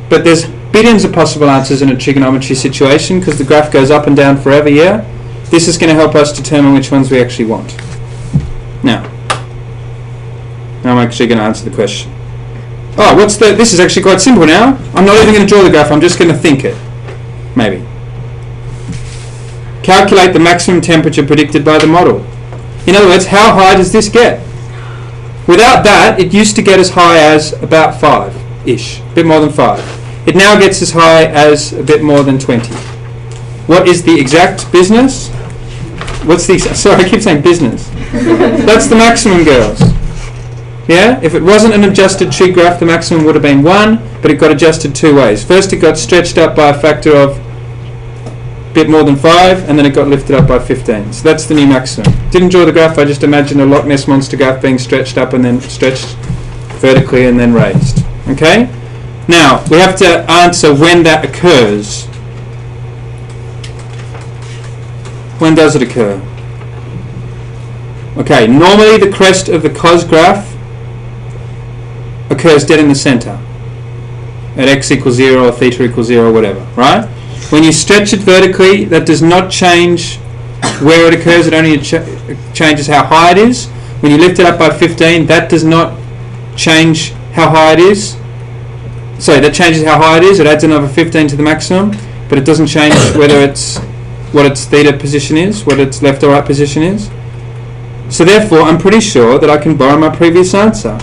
but there's billions of possible answers in a trigonometry situation because the graph goes up and down forever, yeah? This is going to help us determine which ones we actually want. Now I'm actually going to answer the question. Oh, this is actually quite simple now. I'm not even going to draw the graph, I'm just going to think it. Maybe. Calculate the maximum temperature predicted by the model. In other words, how high does this get? Without that, it used to get as high as about 5-ish, a bit more than 5. It now gets as high as a bit more than 20. What is the exact business? Sorry, I keep saying business. That's the maximum, girls. Yeah? If it wasn't an adjusted trig graph, the maximum would have been 1, but it got adjusted 2 ways. First, it got stretched up by a factor of a bit more than 5, and then it got lifted up by 15. So that's the new maximum. Didn't draw the graph, I just imagined a Loch Ness Monster graph being stretched up and then stretched vertically and then raised. Okay? Now, we have to answer when that occurs. When does it occur? Okay, normally the crest of the cos graph occurs dead in the center at x equals 0 or theta equals 0 or whatever, right? When you stretch it vertically, that does not change where it occurs, it only changes how high it is. When you lift it up by 15, that does not change how high it is. Sorry, that changes how high it is, it adds another 15 to the maximum, but it doesn't change whether it's what its theta position is, what its left or right position is. So therefore, I'm pretty sure that I can borrow my previous answer.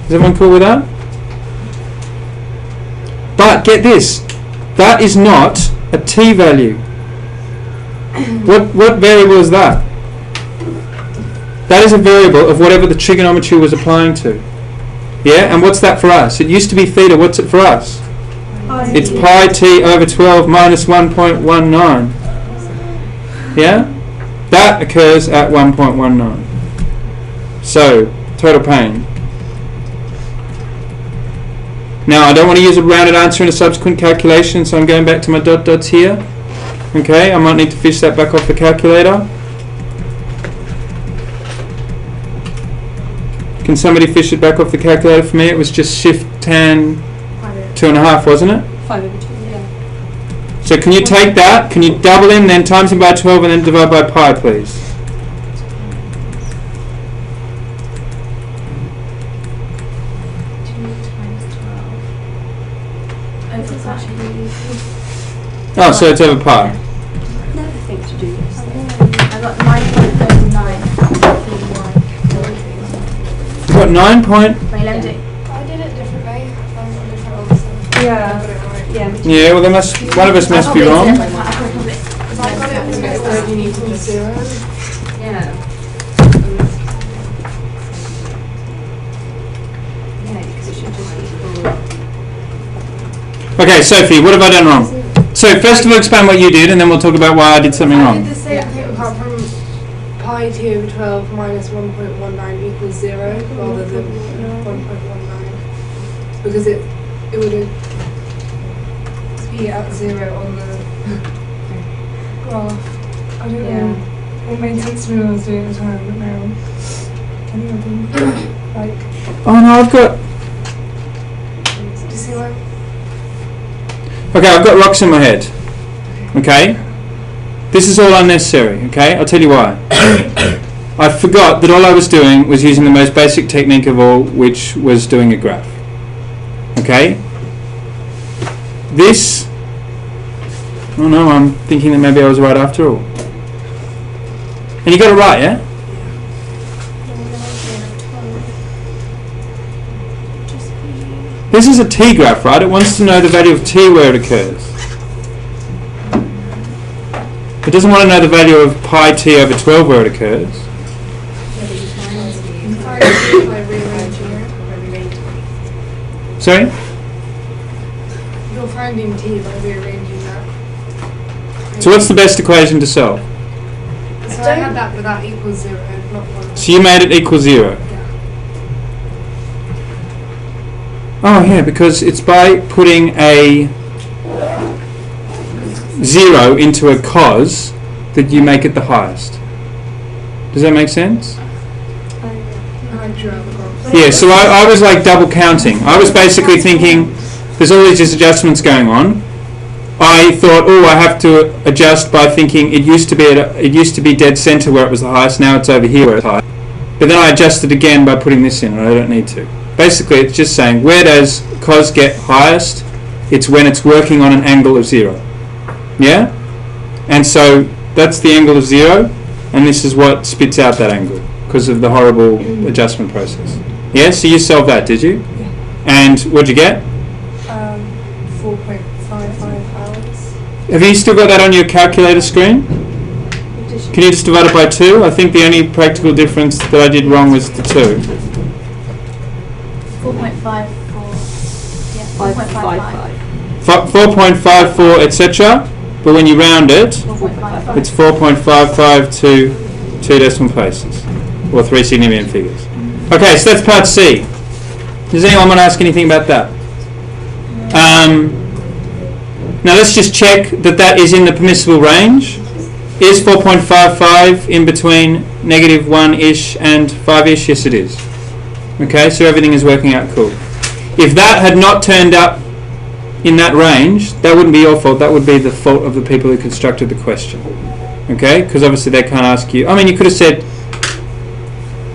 Is everyone cool with that? But get this, that is not a t value. What variable is that? That is a variable of whatever the trigonometry was applying to. Yeah, and what's that for us? It used to be theta, what's it for us? It's pi t over 12 minus 1.19. Yeah? That occurs at 1.19. So, total pain. Now, I don't want to use a rounded answer in a subsequent calculation, so I'm going back to my dot dots here. Okay, I might need to fish that back off the calculator. Can somebody fish it back off the calculator for me? It was just shift tan 2.5, wasn't it? 5 over 2, yeah. So can you take that, can you double him, then times him by 12 and then divide by pi, please? Oh, so it's over pi. Never think to do this. I got 9.09. You got 9 point? I did it differently. Yeah. Well, one of us must be wrong. Because I got it almost you need to be 0. Yeah. Yeah, because it should just equal. Okay, Sophie, what have I done wrong? So first of all, explain what you did, and then we'll talk about why I did something I wrong. did the same thing apart from pi t over 12 minus 1.19 equals 0 rather than 1.19 because it would be at 0 on the graph. I don't know. It made sense to me when I was doing it at the time, but now I think like. Oh no, I've got. Do you see what? Okay, I've got rocks in my head. Okay? This is all unnecessary, okay? I'll tell you why. I forgot that all I was doing was using the most basic technique of all, which was doing a graph. Okay? This... Oh no, I'm thinking that maybe I was right after all. And you got it right, yeah? This is a t graph, right? It wants to know the value of t where it occurs. It doesn't want to know the value of pi t over 12 where it occurs. Sorry? You're finding t by rearranging that. So what's the best equation to solve? So I had that, but that equals 0, not 1. So you made it equal 0. Oh yeah, because it's by putting a 0 into a cos that you make it the highest. Does that make sense? I drew out the graph. Yeah, so I was like double counting. I was basically thinking, there's all these adjustments going on. I thought, oh, I have to adjust by thinking it used to be dead center where it was the highest. Now it's over here where it's high. But then I adjusted again by putting this in, and I don't need to. Basically, it's just saying, where does cos get highest? It's when it's working on an angle of 0. Yeah? And so that's the angle of 0, and this is what spits out that angle because of the horrible adjustment process. Yeah? So you solved that, did you? Yeah. And what'd you get? 4.55 hours. Have you still got that on your calculator screen? Can you just divide it by 2? I think the only practical difference that I did wrong was the 2. 4.54. Yeah, 4.55. 4.54, etc. But when you round it, 4.55. it's 4.55 to 2 decimal places, or 3 significant figures. Okay, so that's part C. Does anyone want to ask anything about that? Now let's just check that that is in the permissible range. Is 4.55 in between -1-ish and 5-ish? Yes, it is. Okay, so everything is working out cool. If that had not turned up in that range, that wouldn't be your fault. That would be the fault of the people who constructed the question. Okay, because obviously they can't ask you. I mean, you could have said,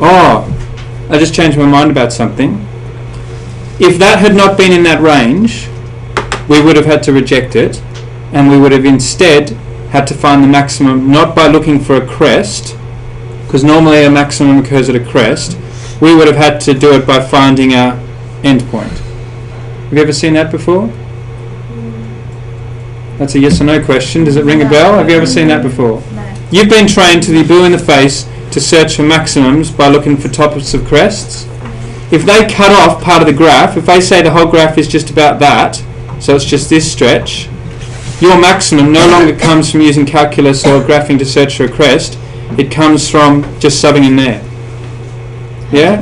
oh, I just changed my mind about something. If that had not been in that range, we would have had to reject it, and we would have instead had to find the maximum not by looking for a crest, because normally a maximum occurs at a crest. We would have had to do it by finding a endpoint. Have you ever seen that before? That's a yes or no question. Does it ring a bell? Have you ever seen that before? No. You've been trained to be blue in the face to search for maximums by looking for tops of crests. If they cut off part of the graph, if they say the whole graph is just about that, so it's just this stretch, your maximum no longer comes from using calculus or graphing to search for a crest. It comes from just subbing in there. Yeah?